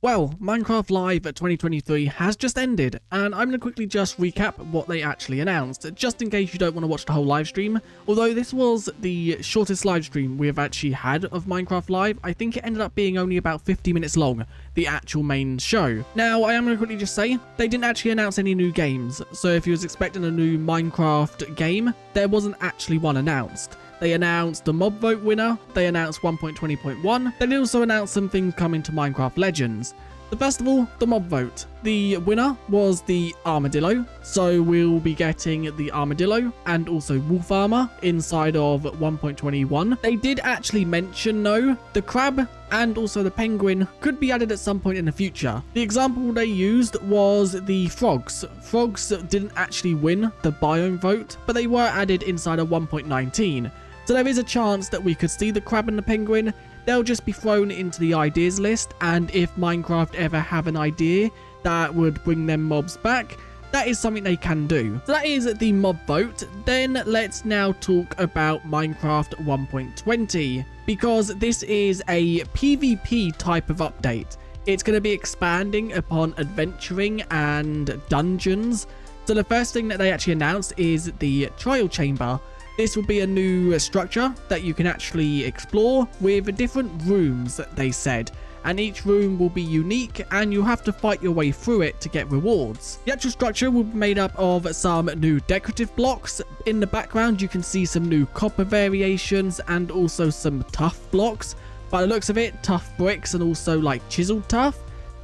Well, Minecraft Live 2023 has just ended, and I'm going to quickly just recap what they actually announced, just in case you don't want to watch the whole live stream. Although this was the shortest live stream we have actually had of Minecraft Live, I think it ended up being only about 50 minutes long, the actual main show. Now, I am going to quickly just say, they didn't actually announce any new games, so if you was expecting a new Minecraft game, there wasn't actually one announced. They announced the mob vote winner, they announced 1.20.1, they also announced some things coming to Minecraft Legends. So first of all, the mob vote. The winner was the armadillo, so we'll be getting the armadillo and also wolf armor inside of 1.21. They did actually mention, though, the crab and also the penguin could be added at some point in the future. The example they used was the frogs. Frogs didn't actually win the biome vote, but they were added inside of 1.19. So there is a chance that we could see the crab and the penguin. They'll just be thrown into the ideas list, and if Minecraft ever have an idea that would bring them mobs back, that is something they can do. So that is the mob vote. Then let's now talk about Minecraft 1.20, because this is a PvP type of update. It's going to be expanding upon adventuring and dungeons. So the first thing that they actually announced is the trial chamber. This will be a new structure that you can actually explore with different rooms, they said. And each room will be unique, and you'll have to fight your way through it to get rewards. The actual structure will be made up of some new decorative blocks. In the background, you can see some new copper variations and also some tough blocks. By the looks of it, tough bricks and also like chiseled tough.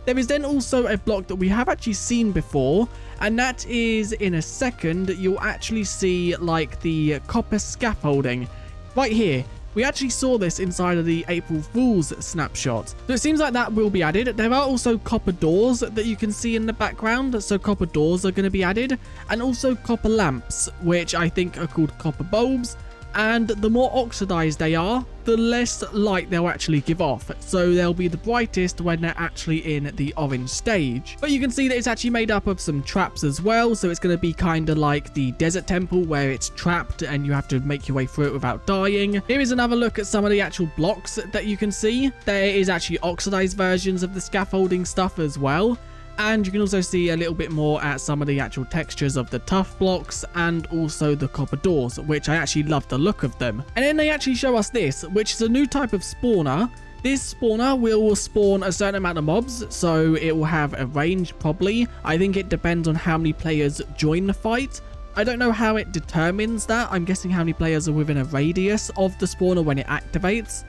There is then also a block that we have actually seen before, and that is in a second. You'll actually see like the copper scaffolding right here. We actually saw this inside of the April Fool's snapshot. So it seems like that will be added. There are also copper doors that you can see in the background. So copper doors are going to be added, and also copper lamps, which I think are called copper bulbs. And the more oxidized they are, the less light they'll actually give off. So they'll be the brightest when they're actually in the orange stage. But you can see that it's actually made up of some traps as well. So it's going to be kind of like the desert temple where it's trapped and you have to make your way through it without dying. Here is another look at some of the actual blocks that you can see. There is actually oxidized versions of the scaffolding stuff as well. And you can also see a little bit more at some of the actual textures of the tough blocks and also the copper doors, which I actually love the look of them. And then they actually show us this, which is a new type of spawner. This spawner will spawn a certain amount of mobs, so it will have a range probably. I think it depends on how many players join the fight. I don't know how it determines that. I'm guessing how many players are within a radius of the spawner when it activates.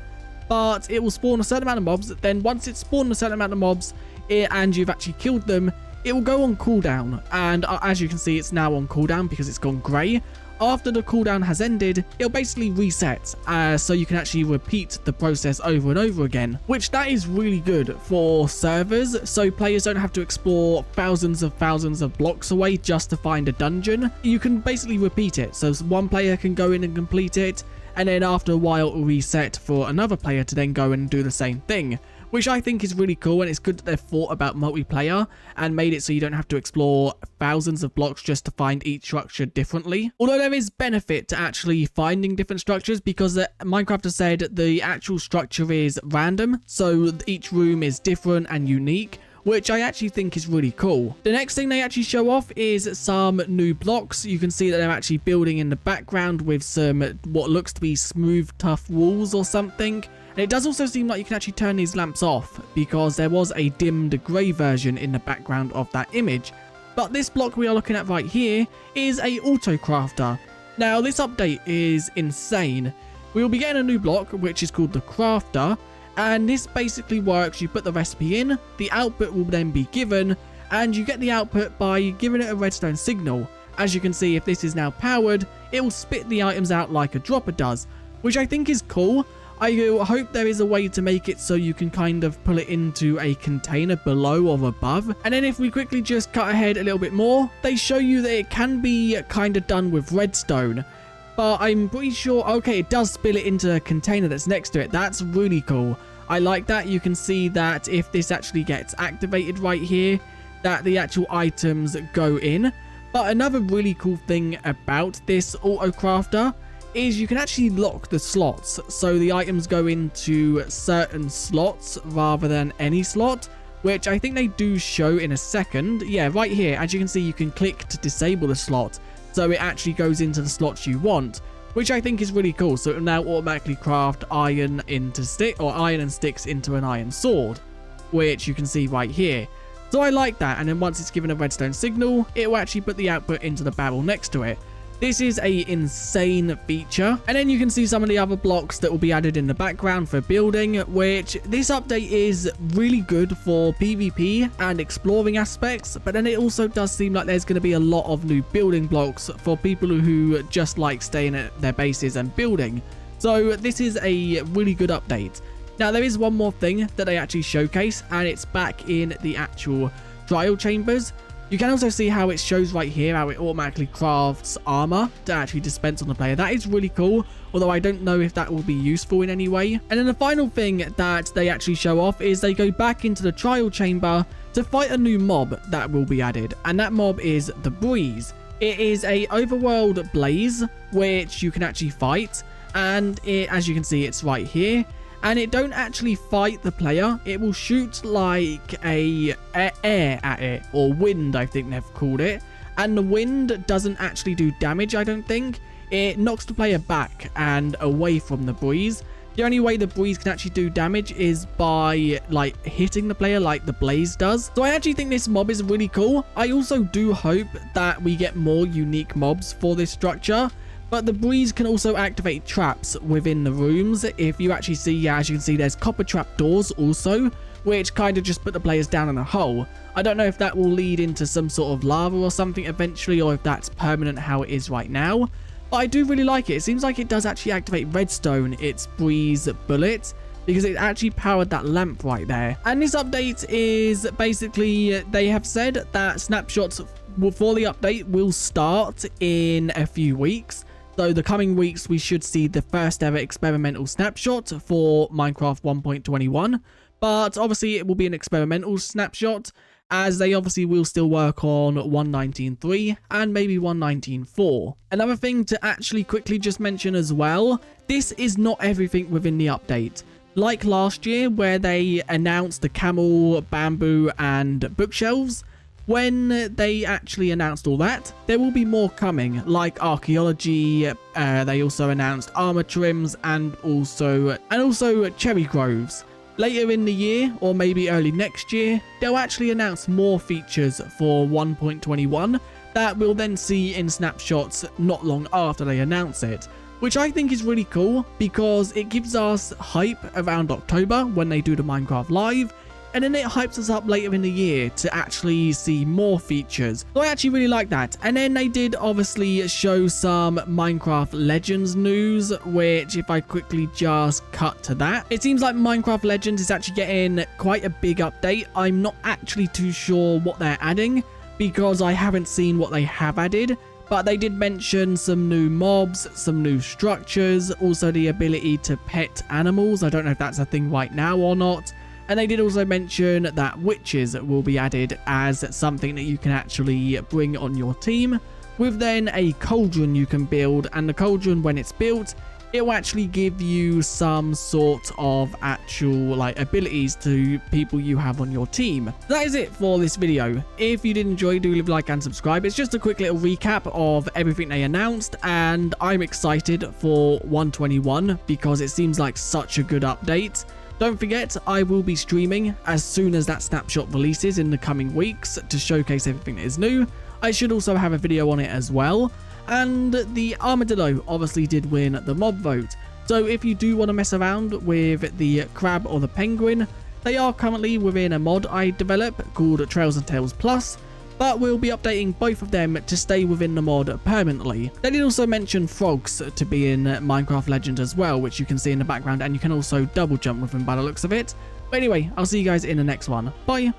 But it will spawn a certain amount of mobs. Then once it's spawned a certain amount of mobs, and you've actually killed them, it will go on cooldown. And as you can see, it's now on cooldown because it's gone grey. After the cooldown has ended, it'll basically reset, so you can actually repeat the process over and over again, which that is really good for servers, so players don't have to explore thousands of blocks away just to find a dungeon. You can basically repeat it, so one player can go in and complete it, and then after a while it will reset for another player to then go and do the same thing, which I think is really cool. And it's good that they've thought about multiplayer and made it so you don't have to explore thousands of blocks just to find each structure differently. Although there is benefit to actually finding different structures, because Minecraft has said the actual structure is random, so each room is different and unique, which I actually think is really cool. The next thing they actually show off is some new blocks. You can see that they're actually building in the background with some what looks to be smooth, tough walls or something. And it does also seem like you can actually turn these lamps off, because there was a dimmed grey version in the background of that image. But this block we are looking at right here is a auto crafter. Now this update is insane. We will be getting a new block which is called the crafter. And this basically works, you put the recipe in, the output will then be given, and you get the output by giving it a redstone signal. As you can see, if this is now powered, it will spit the items out like a dropper does, which I think is cool. I hope there is a way to make it so you can kind of pull it into a container below or above. And then if we quickly just cut ahead a little bit more, they show you that it can be kind of done with redstone. But I'm pretty sure, okay, it does spill it into a container that's next to it. That's really cool. I like that. You can see that if this actually gets activated right here, that the actual items go in. But another really cool thing about this auto crafter is you can actually lock the slots, so the items go into certain slots rather than any slot, which I think they do show in a second. Yeah, right here, as you can see, you can click to disable the slot, so it actually goes into the slots you want, which I think is really cool. So it will now automatically craft iron into stick, or iron and sticks into an iron sword, which you can see right here. So I like that, and then once it's given a redstone signal, it will actually put the output into the barrel next to it. This is a insane feature. And then you can see some of the other blocks that will be added in the background for building, which this update is really good for PvP and exploring aspects, but then it also does seem like there's going to be a lot of new building blocks for people who just like staying at their bases and building. So this is a really good update. Now there is one more thing that they actually showcase, and it's back in the actual trial chambers. You can also see how it shows right here how it automatically crafts armor to actually dispense on the player. That is really cool, although I don't know if that will be useful in any way. And then the final thing that they actually show off is they go back into the trial chamber to fight a new mob that will be added, and that mob is the Breeze. It is a overworld blaze which you can actually fight, and as you can see, it's right here. And it don't actually fight the player, it will shoot like a air at it, or wind I think they've called it, and the wind doesn't actually do damage, I don't think. It knocks the player back and away from the Breeze. The only way the Breeze can actually do damage is by like hitting the player like the Blaze does. So I actually think this mob is really cool. I also do hope that we get more unique mobs for this structure. But the Breeze can also activate traps within the rooms. If you actually see, yeah, as you can see, there's copper trap doors also, which kind of just put the players down in a hole. I don't know if that will lead into some sort of lava or something eventually, or if that's permanent how it is right now. But I do really like it. It seems like it does actually activate redstone, its Breeze bullet, because it actually powered that lamp right there. And this update is basically, they have said that snapshots for the update will start in a few weeks. So the coming weeks, we should see the first ever experimental snapshot for Minecraft 1.21. But obviously it will be an experimental snapshot, as they obviously will still work on 1.19.3 and maybe 1.19.4. Another thing to actually quickly just mention as well, this is not everything within the update. Like last year where they announced the camel, bamboo and bookshelves, when they actually announced all that, there will be more coming, like archaeology. They also announced armor trims and also cherry groves. Later in the year, or maybe early next year, they'll actually announce more features for 1.21 that we'll then see in snapshots not long after they announce it, which I think is really cool because it gives us hype around October when they do the Minecraft Live. And then it hypes us up later in the year to actually see more features. So I actually really like that. And then they did obviously show some Minecraft Legends news, which if I quickly just cut to that, it seems like Minecraft Legends is actually getting quite a big update. I'm not actually too sure what they're adding because I haven't seen what they have added. But they did mention some new mobs, some new structures, also the ability to pet animals. I don't know if that's a thing right now or not. And they did also mention that witches will be added as something that you can actually bring on your team, with then a cauldron you can build, and the cauldron, when it's built, it will actually give you some sort of actual like abilities to people you have on your team. That is it for this video. If you did enjoy, do leave a like and subscribe. It's just a quick little recap of everything they announced, and I'm excited for 1.21 because it seems like such a good update. Don't forget, I will be streaming as soon as that snapshot releases in the coming weeks to showcase everything that is new. I should also have a video on it as well. And the armadillo obviously did win the mob vote. So if you do want to mess around with the crab or the penguin, they are currently within a mod I develop called Trails and Tales Plus. But we'll be updating both of them to stay within the mod permanently. They did also mention frogs to be in Minecraft Legends as well, which you can see in the background, and you can also double jump with them by the looks of it. But anyway, I'll see you guys in the next one. Bye!